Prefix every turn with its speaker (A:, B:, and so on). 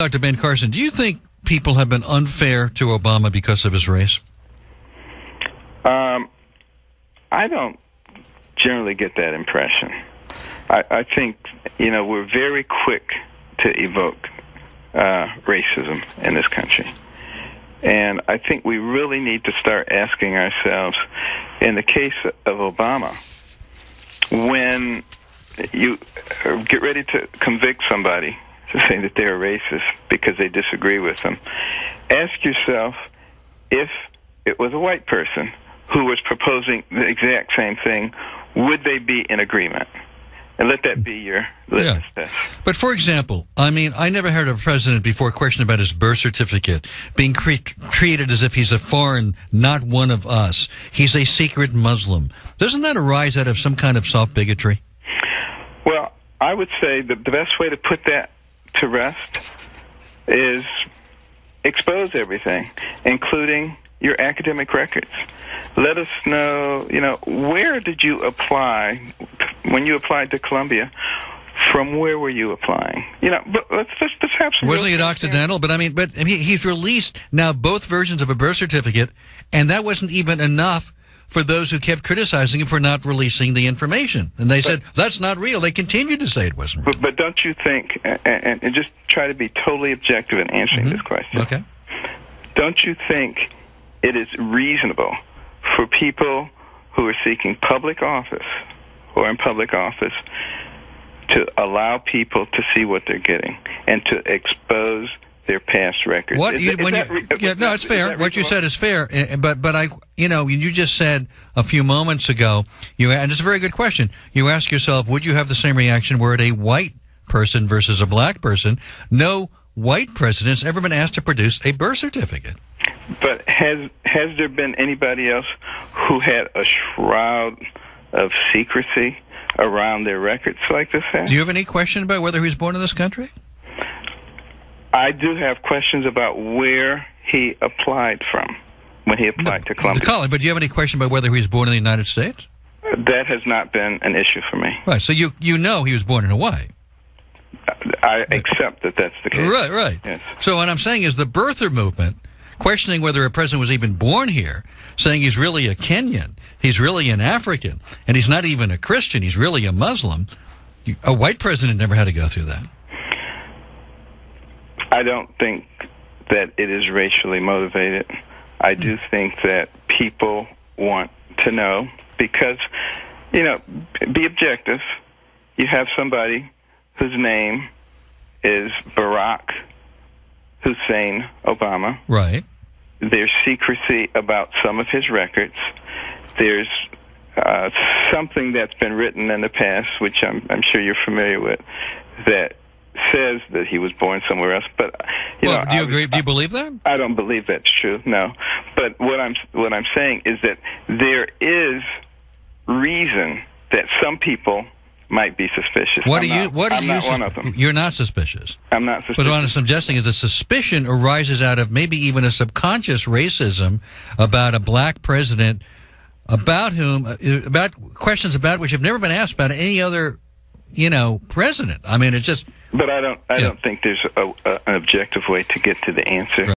A: Dr. Ben Carson, do you think people have been unfair to Obama because of his race?
B: I don't generally get that impression. I think, we're very quick to evoke racism in this country. And I think we really need to start asking ourselves, in the case of Obama, when you get ready to convict somebody to say that they're a racist because they disagree with them, ask yourself, if it was a white person who was proposing the exact same thing, would they be in agreement? And let that be your litmus test.
A: But for example, I never heard of a president before question about his birth certificate being treated as if he's a foreign, not one of us. He's a secret Muslim. Doesn't that arise out of some kind of soft bigotry?
B: Well, I would say the best way to put that to rest is expose everything, including your academic records. Let us know, where did you apply when you applied to Columbia? From where were you applying? But let's have some.
A: Wasn't he at Occidental? But he's released now both versions of a birth certificate, and that wasn't even enough for those who kept criticizing him for not releasing the information. And they said, that's not real. They continued to say it wasn't real.
B: But don't you think, and just try to be totally objective in answering this question.
A: Okay.
B: Don't you think it is reasonable for people who are seeking public office or in public office to allow people to see what they're getting and to expose their past records?
A: It's fair. What you said is fair, but you just said a few moments ago, and it's a very good question. You ask yourself, would you have the same reaction were it a white person versus a black person? No white president's ever been asked to produce a birth certificate.
B: But has there been anybody else who had a shroud of secrecy around their records like this has?
A: Do you have any question about whether he was born in this country?
B: I do have questions about where he applied from when he applied to Columbia.
A: But do you have any question about whether he was born in the United States?
B: That has not been an issue for me.
A: Right, so you know he was born in Hawaii.
B: I accept that that's the case.
A: Right.
B: Yes.
A: So what I'm saying is the birther movement, questioning whether a president was even born here, saying he's really a Kenyan, he's really an African, and he's not even a Christian, he's really a Muslim. A white president never had to go through that.
B: I don't think that it is racially motivated. I do think that people want to know because, be objective. You have somebody whose name is Barack Hussein Obama.
A: Right.
B: There's secrecy about some of his records. There's something that's been written in the past, which I'm sure you're familiar with, that says that he was born somewhere else. But
A: do you agree? Do you believe that?
B: I don't believe that's true. No. But what I'm saying is that there is reason that some people might be suspicious.
A: I'm not
B: one of them.
A: You're not suspicious.
B: I'm not suspicious.
A: But what I'm suggesting is that suspicion arises out of maybe even a subconscious racism about a black president, about questions about which have never been asked about any other, president. It's just.
B: But I don't think there's an objective way to get to the answer.